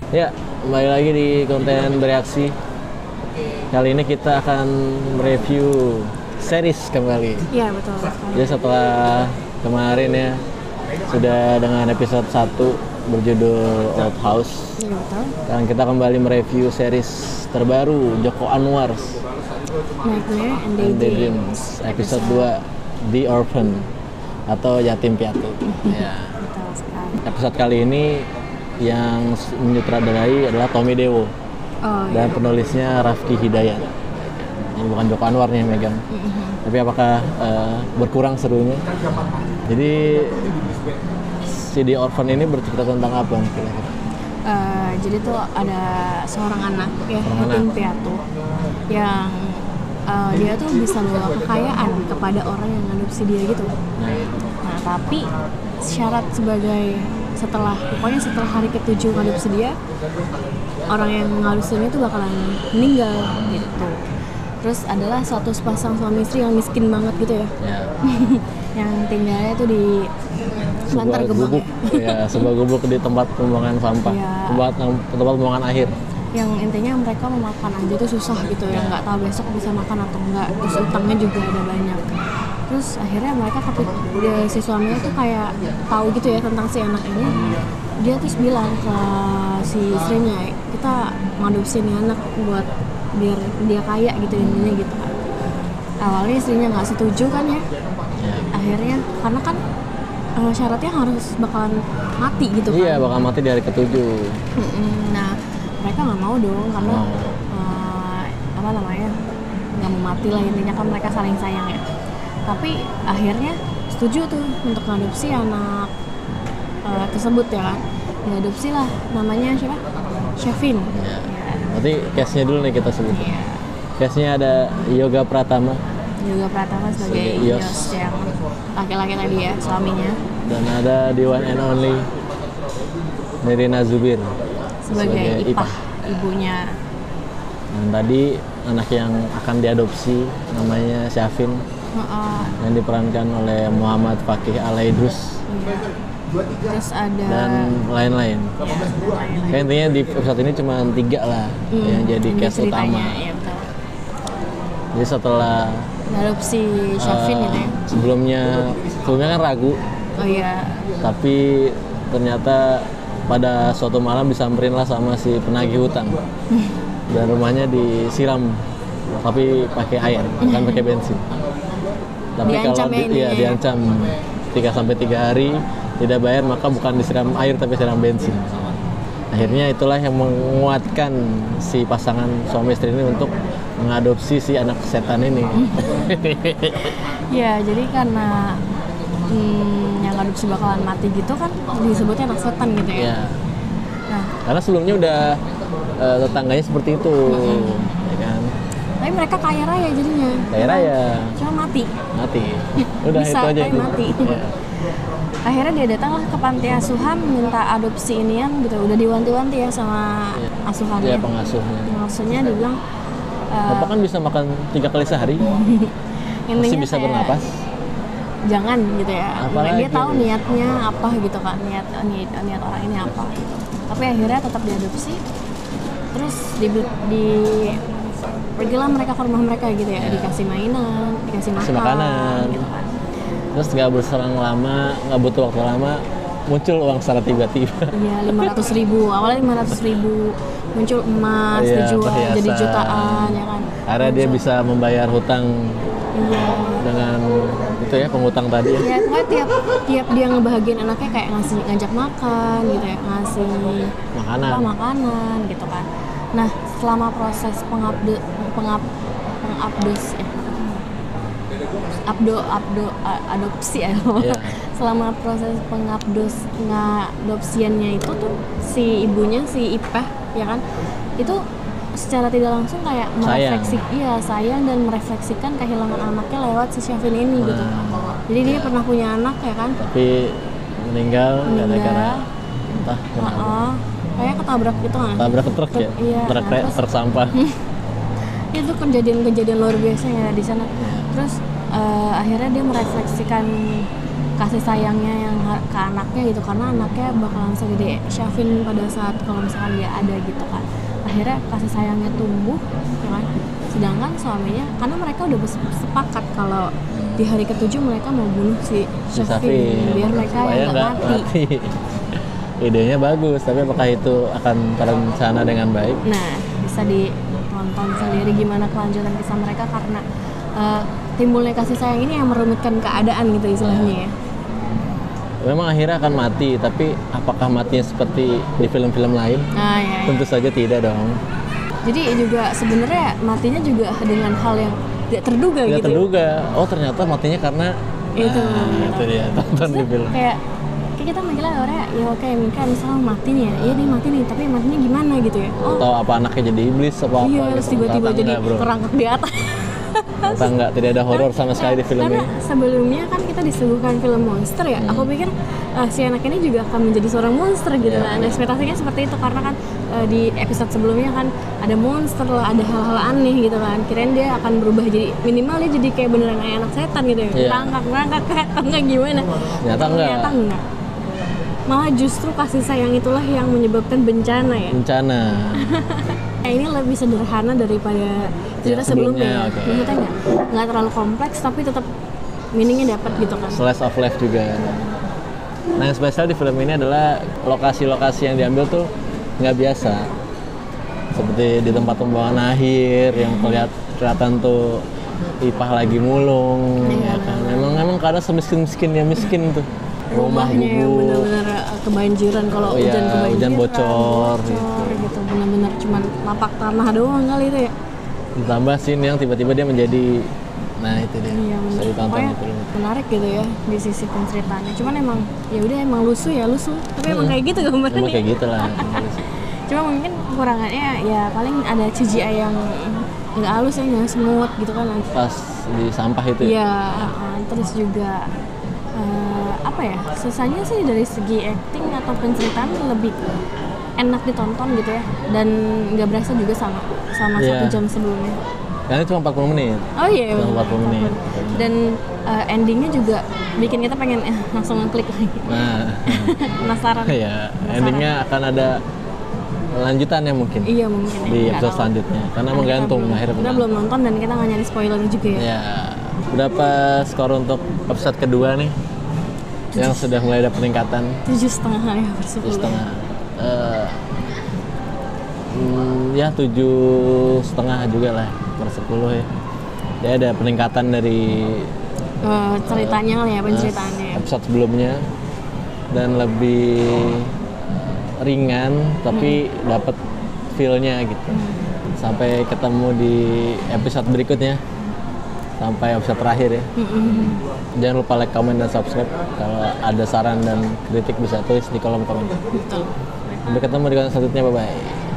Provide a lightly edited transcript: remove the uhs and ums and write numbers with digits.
Ya, kembali lagi di konten bereaksi. Kali ini kita akan mereview series kembali. Iya betul. Jadi setelah kemarin ya, sudah dengan episode 1 berjudul Old House. Iya betul. Sekarang kita kembali mereview series terbaru Joko Anwar, Nightmare and Daydreams. episode 2 The Orphan atau Yatim Piatu. Ya. Betul sekali. Episode kali ini yang menyutradarai adalah Tommy Dewo. Oh Dan iya. penulisnya Rafki Hidayat. Ini bukan Joko Anwar nih yang megang. Tapi apakah berkurang serunya? Jadi si The Orphan ini bercerita tentang apa kira-kira? Jadi tuh ada seorang anak ya, yatim piatu yang dia tuh bisa bawa kekayaan kepada orang yang ngadopsi dia gitu. Nah tapi syarat sebagai setelah hari ke-7 ngadopsi dia, orang yang ngadopsi itu bakalan meninggal gitu. Terus adalah suatu sepasang suami istri yang miskin banget gitu ya. Yang tinggalnya tuh di Bantar Sebuah Gebang gubuk, ya sebuah gubuk di tempat pembuangan sampah, Ya. tempat pembuangan akhir. Yang intinya mereka mau makan aja tuh susah gitu ya, nggak tahu besok bisa makan atau enggak. Terus utangnya juga ada banyak. Terus akhirnya mereka si suaminya tuh kayak tahu gitu ya tentang si anak ini. Dia terus bilang ke si istrinya, kita ngadopsi nih anak buat biar dia kaya gitu intinya gitu kan. Awalnya istrinya nggak setuju kan ya. Akhirnya karena kan syaratnya harus bakalan mati gitu kan. Iya, bakal mati di hari ke-7. Nah mereka nggak mau dong karena apa namanya, nggak mau mati lah intinya kan, mereka saling sayang ya. Tapi akhirnya setuju tuh untuk ngadopsi anak tersebut ya kan. Diadopsi lah, namanya siapa? Shevin. Ya. Berarti case-nya dulu nih kita sebut. Iya. Case-nya ada Yoga Pratama Juga Pratama sebagai Sebagai Yos. Yos yang laki-laki tadi ya, suaminya. dan ada the one and only Nirina Zubir Sebagai Ipah, ibunya. Dan tadi anak yang akan diadopsi namanya Syafin yang diperankan oleh Muhammad Fakih Alaidrus Terus ada dan lain-lain. Kayak intinya di episode ini cuma 3 lah yang jadi case utama. Ya, betul. Jadi setelah Adopsi Shevin gitu ya. sebelumnya kan ragu, Oh iya. tapi ternyata pada suatu malam disamperin lah sama si penagih hutang dan rumahnya disiram tapi pakai air, bukan pakai bensin. Tapi Diancam ya ini ya. diancam 3-3 hari tidak bayar, maka bukan disiram air tapi siram bensin. Akhirnya itulah yang menguatkan si pasangan suami istri ini untuk mengadopsi si anak setan ini. Ya, jadi karena yang adopsi bakalan mati gitu kan disebutnya anak setan gitu ya. Ya. Nah, Karena sebelumnya udah tetangganya seperti itu, ya kan? tapi mereka kaya raya jadinya. Kaya raya. Cuma mati. Udah Bisa, itu aja. tapi mati. Ya. Akhirnya dia datanglah ke panti asuhan minta adopsi inian gitu. Udah diwanti-wanti ya sama asuhannya. Dia pengasuhnya. Pengasuhnya dibilang Bapak kan bisa makan 3 kali sehari, masih intinya bisa kayak, bernapas. jangan gitu ya. Apalagi? Dia tahu niatnya apa gitu kan, niat orang ini apa gitu. Tapi akhirnya tetap diadopsi. Terus pergilah mereka ke rumah mereka gitu ya, dikasih mainan, dikasih Kasih makan makanan. gitu kan. Terus nggak berselang lama, nggak butuh waktu lama, muncul uang secara tiba-tiba. Iya, 500.000. Awalnya 500.000, muncul emas, Iya, dijual perhiasan. jadi jutaan ya kan. Karena dia bisa membayar hutang Iya. dengan itu ya, penghutang tadi ya. Ya, pokoknya tiap dia ngebahagiain anaknya kayak ngajak makan gitu ya, ngasih Makanan. makanan gitu kan. Nah, selama proses adopsi ya. Iya. Selama proses pengadopsiannya itu tuh si ibunya, si Ipah ya kan, itu secara tidak langsung kayak sayang dan merefleksikan kehilangan anaknya lewat si Shevin ini gitu. Jadi dia pernah punya anak ya kan, Tapi meninggal gara-gara entah kenapa. kayak ketabrak gitu kan. Tabrak truk ya, Iya, truk terus truk sampah. itu kejadian-kejadian luar biasa ya di sana. Terus akhirnya dia merefleksikan kasih sayangnya yang ke anaknya gitu, karena anaknya bakalan segede Syafin pada saat kalau misalkan dia ada gitu kan. Akhirnya kasih sayangnya tumbuh ya kan, sedangkan suaminya, karena mereka udah sepakat kalau di hari ke-7 mereka mau bunuh si Syafin biar mereka yang nggak mati. Idenya bagus, tapi apakah itu akan terencana dengan baik? Nah, bisa ditonton sendiri gimana kelanjutan kisah mereka, karena timbulnya kasih sayang ini yang merumitkan keadaan gitu istilahnya ya. Memang akhirnya akan mati, tapi apakah matinya seperti di film-film lain? Iya. Tentu saja tidak dong. Jadi juga sebenarnya matinya juga dengan hal yang tidak terduga Tidak gitu. terduga. Oh ternyata matinya karena itu. Itu dia, tonton di film. Kayak kita mikirnya orangnya ya oke, mungkin misalnya mati nih ya, iya dia mati nih, tapi matinya gimana gitu ya? Atau apa anaknya jadi iblis apa Iya, gitu. terus tiba-tiba jadi kerangkak di atas. Ternyata enggak, tidak ada horor sama sekali di film Karena ini. sebelumnya kan kita disuguhkan film monster ya, aku pikir si anak ini juga akan menjadi seorang monster gitu kan. Ekspektasinya seperti itu, karena kan di episode sebelumnya kan ada monster lah, ada hal-hal aneh gitu kan. Kirain dia akan berubah jadi, minimal dia jadi kayak beneran kayak anak setan gitu ya, kerangkak atau enggak gimana. Ternyata enggak. Malah justru kasih sayang itulah yang menyebabkan bencana ya. Bencana. Ini lebih sederhana daripada cerita sebelumnya. Okay. Maksudnya nggak terlalu kompleks, tapi tetap meaningnya dapat gitu kan. Slice of life juga. Nah yang spesial di film ini adalah lokasi-lokasi yang diambil tuh nggak biasa. Seperti di tempat pembuangan akhir yang kelihatan tuh Ipah lagi mulung, ya kan. Memang karena semiskin-miskinnya miskin tuh. Rumahnya yang benar-benar kebanjiran, kalau hujan bocor gitu. Benar-benar cuma lapak tanah doang kali itu ya. Ditambah scene yang tiba-tiba dia menjadi, nah itu dia. Iya, bisa ditonton di film. Menarik gitu ya di sisi penceritaannya. Cuman emang ya udah, emang lusuh. Tapi emang kayak gitu gambarnya. Emang kayak gitu lah. Cuma mungkin kekurangannya ya paling ada CGI yang nggak halus ya, nggak smooth gitu kan. Pas di sampah itu. Iya, terus juga apa ya, sisanya sih dari segi acting atau penceritaan lebih enak ditonton gitu ya, dan nggak berasa juga sama 1 jam sebelumnya. Karena cuma 40 menit. Oh iya, cuma 40 menit. Dan endingnya juga bikin kita pengen langsung ngeklik lagi. Nah, penasaran. Iya, endingnya akan ada lanjutannya mungkin. Iya mungkin. Di episode selanjutnya, karena menggantung akhirnya. Kita belum nonton dan kita nggak nyari spoiler juga ya. Ya, berapa skor untuk episode kedua nih? Yang sudah mulai ada peningkatan. 7,5 ya per 10. 7,5. Ya 7,5 juga lah per 10 ya. Dia ada peningkatan dari ceritanya ya, penceritaannya. Episode sebelumnya, dan lebih ringan tapi dapat feel-nya gitu. Sampai ketemu di episode berikutnya. Sampai episode terakhir ya. Jangan lupa like, comment, dan subscribe. Kalau ada saran dan kritik bisa tulis di kolom komentar. Betul. Sampai ketemu di konten selanjutnya. Bye-bye.